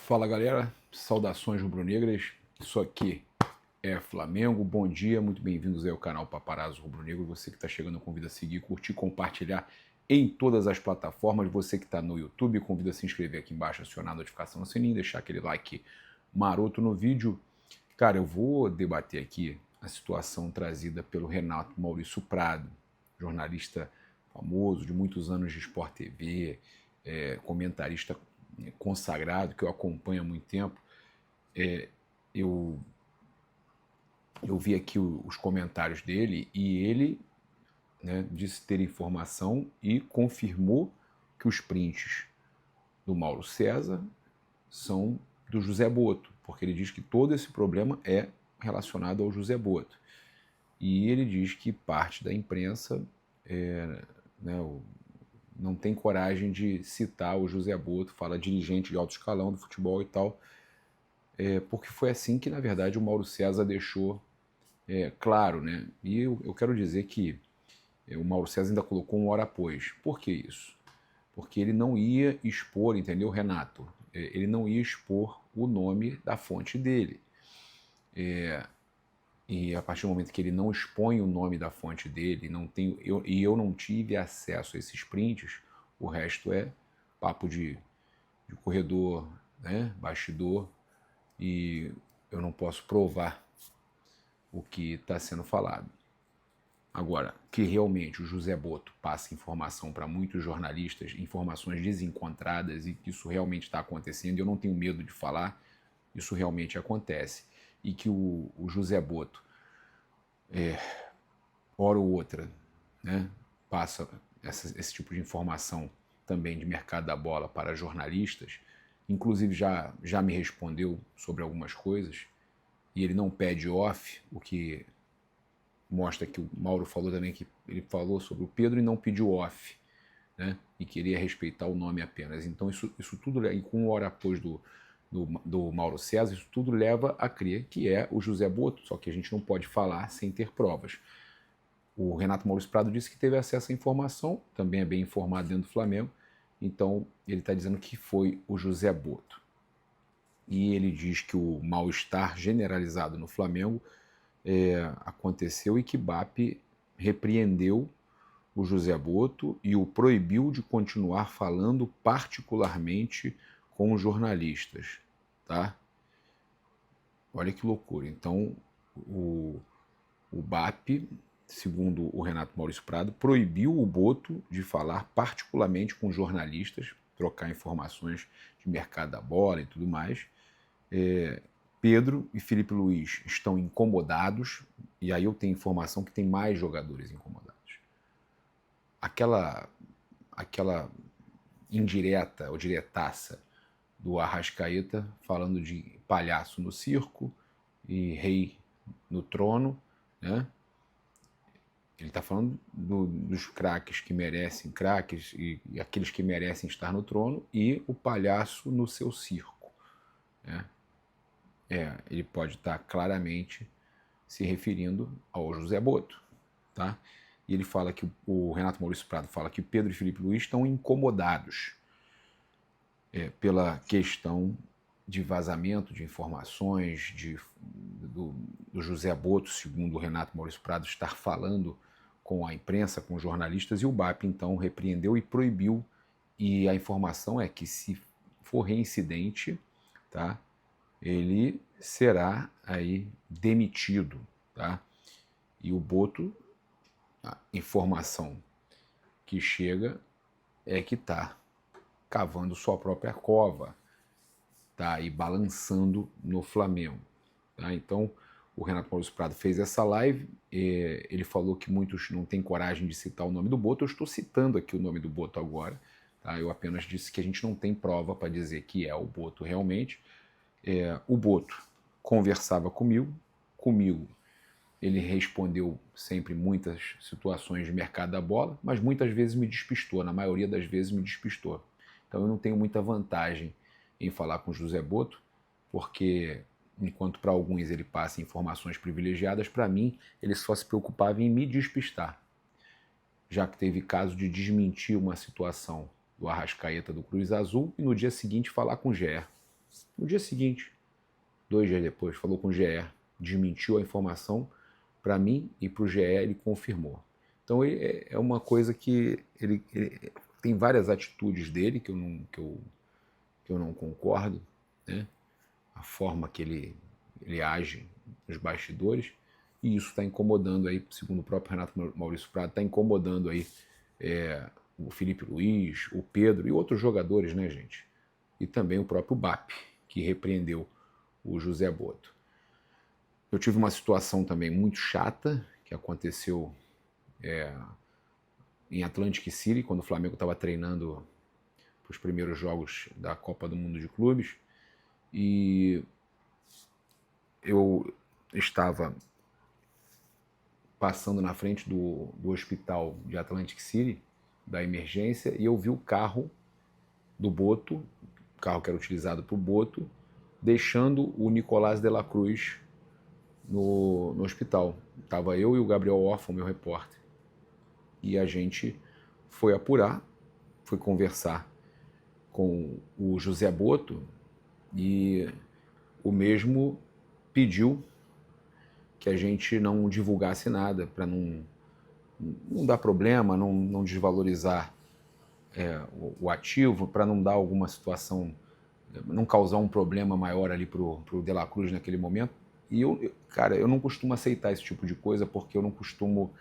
Fala galera, saudações rubro-negras, isso aqui é Flamengo, bom dia, muito bem-vindos aí ao canal Paparazzo Rubro-Negro, você que está chegando convida a seguir, curtir, compartilhar em todas as plataformas, você que está no YouTube convida a se inscrever aqui embaixo, acionar a notificação no sininho, deixar aquele like maroto no vídeo. Cara, eu vou debater aqui a situação trazida pelo Renato Maurício Prado, jornalista famoso de muitos anos de Sport TV, comentarista consagrado, que eu acompanho há muito tempo. Eu vi aqui os comentários dele e ele, né, disse ter informação e confirmou que os prints do Mauro César são do José Boto, porque ele diz que todo esse problema é relacionado ao José Boto. E ele diz que parte da imprensa não tem coragem de citar o José Boto, fala dirigente de alto escalão do futebol e tal, porque foi assim que, na verdade, o Mauro César deixou claro, né? E eu quero dizer que o Mauro César ainda colocou um hora após. Por que isso? Porque ele não ia expor, entendeu, Renato? Ele não ia expor o nome da fonte dele. E a partir do momento que ele não expõe o nome da fonte dele, eu não tive acesso a esses prints, o resto é papo de corredor, né, bastidor, e eu não posso provar o que está sendo falado. Agora, que realmente o José Boto passa informação para muitos jornalistas, informações desencontradas, e que isso realmente está acontecendo, eu não tenho medo de falar, isso realmente acontece. E que o José Boto, hora ou outra, né, passa esse tipo de informação também de mercado da bola para jornalistas, inclusive já me respondeu sobre algumas coisas, e ele não pede off, o que mostra que o Mauro falou também que ele falou sobre o Pedro e não pediu off, né, e queria respeitar o nome apenas. Então isso tudo, e com hora após do Mauro César, isso tudo leva a crer que é o José Boto, só que a gente não pode falar sem ter provas. O Renato Maurício Prado disse que teve acesso à informação, também é bem informado dentro do Flamengo, então ele está dizendo que foi o José Boto. E ele diz que o mal-estar generalizado no Flamengo aconteceu e que BAP repreendeu o José Boto e o proibiu de continuar falando particularmente com os jornalistas, tá? Olha que loucura. Então, o BAP, segundo o Renato Maurício Prado, proibiu o Boto de falar particularmente com jornalistas, trocar informações de mercado da bola e tudo mais. Pedro e Felipe Luiz estão incomodados, e aí eu tenho informação que tem mais jogadores incomodados. Aquela indireta ou diretaça do Arrascaeta falando de palhaço no circo e rei no trono, né? Ele está falando dos craques que merecem craques e aqueles que merecem estar no trono e o palhaço no seu circo, né? Ele pode estar claramente se referindo ao José Boto, tá? E ele fala que o Renato Maurício Prado fala que o Pedro e Felipe Luiz estão incomodados pela questão de vazamento de informações do José Boto, segundo o Renato Maurício Prado, estar falando com a imprensa, com os jornalistas, e o BAP então repreendeu e proibiu. E a informação é que, se for reincidente, tá, ele será aí demitido, tá? E o Boto, a informação que chega é que está cavando sua própria cova, tá? E balançando no Flamengo, tá? Então, o Renato Maurício Prado fez essa live, ele falou que muitos não têm coragem de citar o nome do Boto. Eu estou citando aqui o nome do Boto agora, tá? Eu apenas disse que a gente não tem prova para dizer que é o Boto realmente. O Boto conversava comigo ele respondeu sempre muitas situações de mercado da bola, mas muitas vezes me despistou, na maioria das vezes me despistou. Então eu não tenho muita vantagem em falar com o José Boto, porque enquanto para alguns ele passa informações privilegiadas, para mim ele só se preocupava em me despistar, já que teve caso de desmentir uma situação do Arrascaeta do Cruz Azul e no dia seguinte falar com o Ger. No dia seguinte, 2 dias depois, falou com o GE, desmentiu a informação para mim e para o GE, ele confirmou. Então é uma coisa que ele tem várias atitudes dele que eu não concordo, né? A forma que ele age nos bastidores, e isso está incomodando aí, segundo o próprio Renato Maurício Prado, está incomodando aí o Felipe Luiz, o Pedro e outros jogadores, né, gente? E também o próprio BAP, que repreendeu o José Boto. Eu tive uma situação também muito chata que aconteceu em Atlantic City, quando o Flamengo estava treinando para os primeiros jogos da Copa do Mundo de Clubes, e eu estava passando na frente do hospital de Atlantic City, da emergência, e eu vi o carro do Boto, o carro que era utilizado para o Boto, deixando o Nicolás de la Cruz no hospital. Estava eu e o Gabriel Orfan, meu repórter. E a gente foi apurar, foi conversar com o José Boto, e o mesmo pediu que a gente não divulgasse nada, para não dar problema, não desvalorizar o ativo, para não dar alguma situação, não causar um problema maior ali pro De La Cruz naquele momento. E cara, eu não costumo aceitar esse tipo de coisa, porque eu não costumo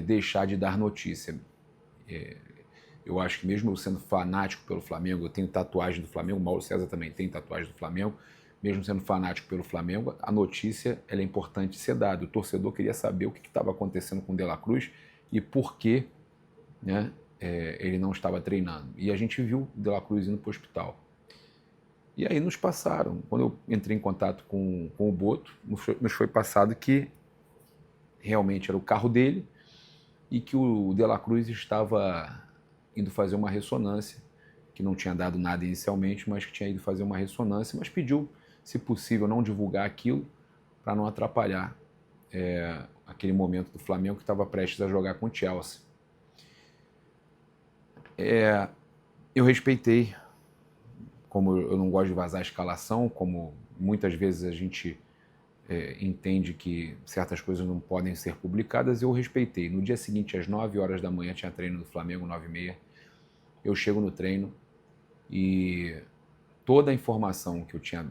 deixar de dar notícia. Eu acho que mesmo eu sendo fanático pelo Flamengo, eu tenho tatuagem do Flamengo, o Mauro César também tem tatuagem do Flamengo, mesmo sendo fanático pelo Flamengo, a notícia ela é importante ser dada. O torcedor queria saber o que estava acontecendo com o De La Cruz e por que, né, ele não estava treinando. E a gente viu o De La Cruz indo para o hospital. E aí nos passaram, quando eu entrei em contato com o Boto, nos foi passado que realmente era o carro dele e que o De La Cruz estava indo fazer uma ressonância, que não tinha dado nada inicialmente, mas que tinha ido fazer uma ressonância, mas pediu, se possível, não divulgar aquilo para não atrapalhar aquele momento do Flamengo que estava prestes a jogar com o Chelsea. Eu respeitei, como eu não gosto de vazar a escalação, como muitas vezes a gente entende que certas coisas não podem ser publicadas, eu respeitei. No dia seguinte, às 9 horas da manhã, tinha treino do Flamengo, 9h30, eu chego no treino e toda a informação que eu tinha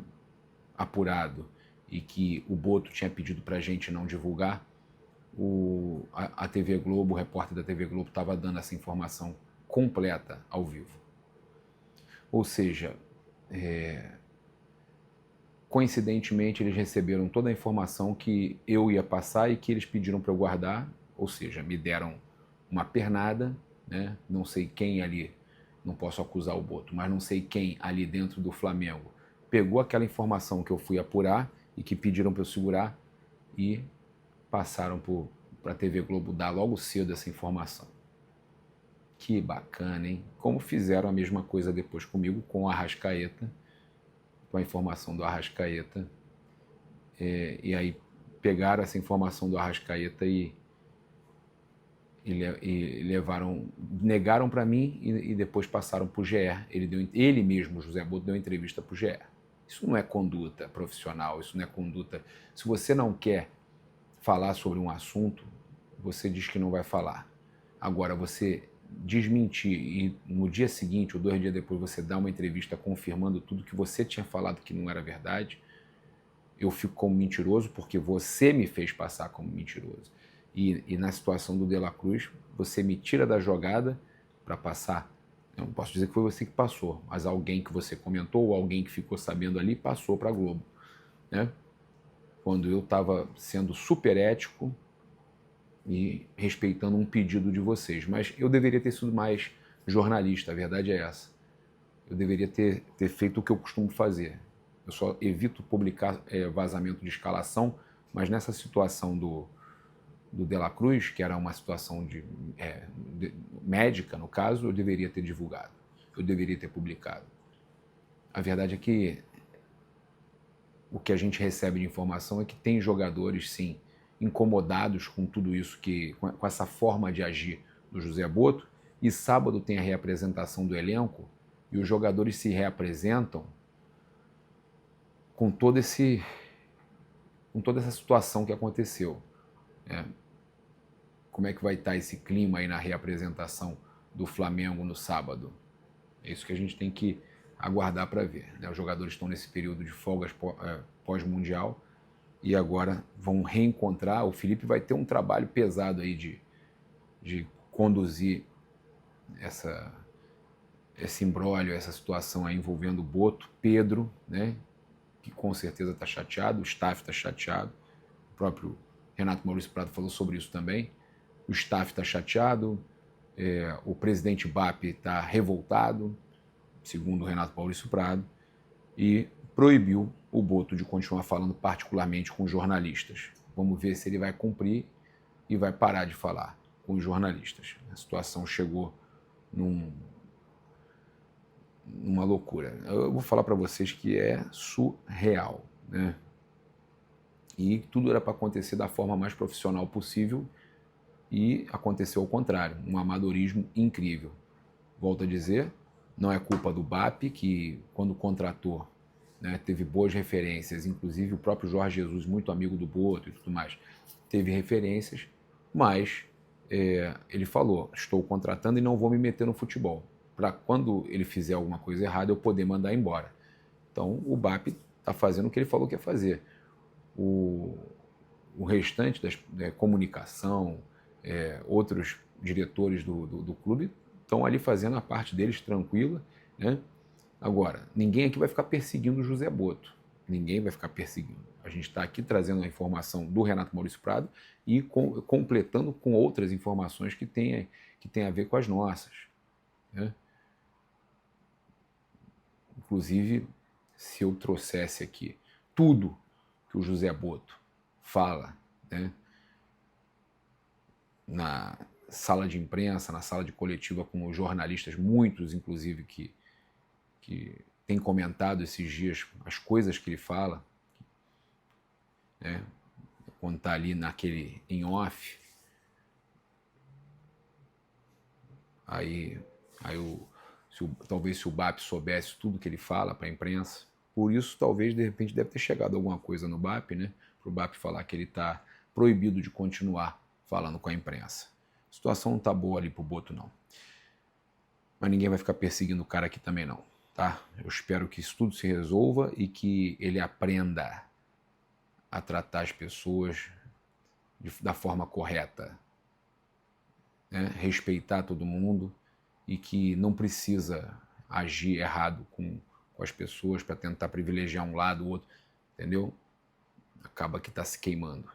apurado e que o Boto tinha pedido para a gente não divulgar, a TV Globo, o repórter da TV Globo estava dando essa informação completa ao vivo. Ou seja, coincidentemente eles receberam toda a informação que eu ia passar e que eles pediram para eu guardar, ou seja, me deram uma pernada, né? Não sei quem ali, não posso acusar o Boto, mas não sei quem ali dentro do Flamengo pegou aquela informação que eu fui apurar e que pediram para eu segurar e passaram para a TV Globo dar logo cedo essa informação. Que bacana, hein? Como fizeram a mesma coisa depois comigo, com o Arrascaeta, com a informação do Arrascaeta. E aí pegaram essa informação do Arrascaeta e levaram, negaram para mim e depois passaram para o GE. Ele mesmo, José Boto, deu entrevista para o GE. Isso não é conduta profissional, isso não é conduta. Se você não quer falar sobre um assunto, você diz que não vai falar. Agora, você desmentir e no dia seguinte ou 2 dias depois você dá uma entrevista confirmando tudo que você tinha falado que não era verdade, eu fico como mentiroso porque você me fez passar como mentiroso. E na situação do De La Cruz, você me tira da jogada para passar. Eu não posso dizer que foi você que passou, mas alguém que você comentou ou alguém que ficou sabendo ali passou para a Globo, né? Quando eu estava sendo super ético e respeitando um pedido de vocês. Mas eu deveria ter sido mais jornalista, a verdade é essa. Eu deveria ter feito o que eu costumo fazer. Eu só evito publicar vazamento de escalação, mas nessa situação do De La Cruz, que era uma situação médica, no caso, eu deveria ter divulgado. Eu deveria ter publicado. A verdade é que o que a gente recebe de informação é que tem jogadores, sim, incomodados com tudo isso, com essa forma de agir do José Boto, e sábado tem a reapresentação do elenco, e os jogadores se reapresentam com toda essa situação que aconteceu, né? Como é que vai estar esse clima aí na reapresentação do Flamengo no sábado? É isso que a gente tem que aguardar para ver, né? Os jogadores estão nesse período de folgas pós-mundial e agora vão reencontrar. O Felipe vai ter um trabalho pesado aí de conduzir esse imbróglio, essa situação aí envolvendo o Boto, Pedro, né, que com certeza está chateado, o staff está chateado, o próprio Renato Maurício Prado falou sobre isso também, o staff está chateado, o presidente BAP está revoltado, segundo o Renato Maurício Prado, e proibiu o Boto de continuar falando particularmente com jornalistas. Vamos ver se ele vai cumprir e vai parar de falar com os jornalistas. A situação chegou numa loucura. Eu vou falar para vocês que é surreal, né? E tudo era para acontecer da forma mais profissional possível e aconteceu ao contrário, um amadorismo incrível. Volto a dizer, não é culpa do BAP, que quando contratou, né, teve boas referências, inclusive o próprio Jorge Jesus, muito amigo do Boto e tudo mais, teve referências, mas ele falou, estou contratando e não vou me meter no futebol, para quando ele fizer alguma coisa errada eu poder mandar embora. Então o BAP está fazendo o que ele falou que ia fazer. O restante da comunicação, outros diretores do clube estão ali fazendo a parte deles tranquila, né? Agora, ninguém aqui vai ficar perseguindo o José Boto. Ninguém vai ficar perseguindo. A gente está aqui trazendo a informação do Renato Maurício Prado e completando com outras informações que tem a ver com as nossas, né? Inclusive, se eu trouxesse aqui tudo que o José Boto fala, né, na sala de imprensa, na sala de coletiva com os jornalistas, muitos inclusive que têm comentado esses dias as coisas que ele fala, né, quando está ali naquele em off, talvez se o BAP soubesse tudo que ele fala para a imprensa, por isso talvez de repente deve ter chegado alguma coisa no BAP, né, para o BAP falar que ele está proibido de continuar falando com a imprensa. A situação não está boa ali pro Boto, não. Mas ninguém vai ficar perseguindo o cara aqui também, não, tá? Eu espero que isso tudo se resolva e que ele aprenda a tratar as pessoas da forma correta, né? Respeitar todo mundo e que não precisa agir errado com as pessoas para tentar privilegiar um lado ou outro, entendeu? Acaba que está se queimando.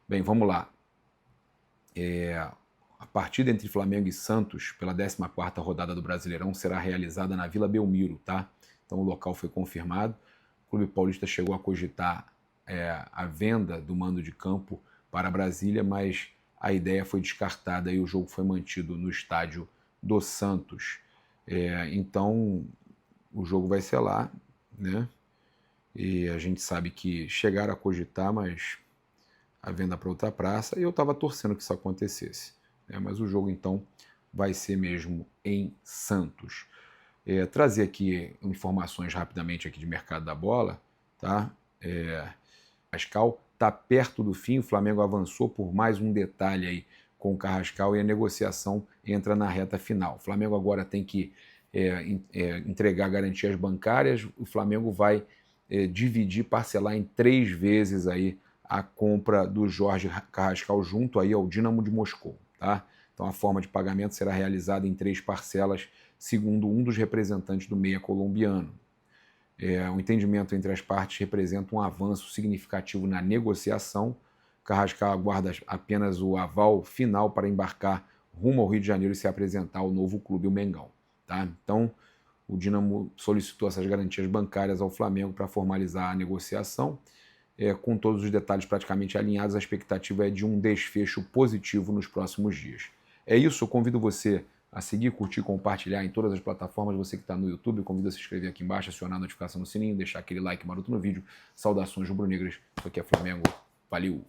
Bem, vamos lá. A partida entre Flamengo e Santos pela 14ª rodada do Brasileirão será realizada na Vila Belmiro, tá? Então o local foi confirmado. O Clube Paulista chegou a cogitar a venda do mando de campo para Brasília, mas a ideia foi descartada e o jogo foi mantido no estádio do Santos. Então o jogo vai ser lá, né? E a gente sabe que chegaram a cogitar, mas a venda para outra praça, e eu estava torcendo que isso acontecesse, né? Mas o jogo então vai ser mesmo em Santos. Trazer aqui informações rapidamente aqui de mercado da bola, tá? Carrascal está perto do fim, o Flamengo avançou por mais um detalhe aí com o Carrascal e a negociação entra na reta final. O Flamengo agora tem que entregar garantias bancárias, o Flamengo vai dividir, parcelar em 3 vezes aí a compra do Jorge Carrascal junto aí ao Dínamo de Moscou, tá? Então a forma de pagamento será realizada em 3 parcelas, segundo um dos representantes do meia colombiano. O entendimento entre as partes representa um avanço significativo na negociação. Carrascal aguarda apenas o aval final para embarcar rumo ao Rio de Janeiro e se apresentar ao novo clube, o Mengão, tá? Então o Dínamo solicitou essas garantias bancárias ao Flamengo para formalizar a negociação. Com todos os detalhes praticamente alinhados, a expectativa é de um desfecho positivo nos próximos dias. É isso, eu convido você a seguir, curtir, compartilhar em todas as plataformas. Você que está no YouTube, eu convido a se inscrever aqui embaixo, acionar a notificação no sininho, deixar aquele like maroto no vídeo. Saudações rubro-negras, isso aqui é Flamengo, valeu!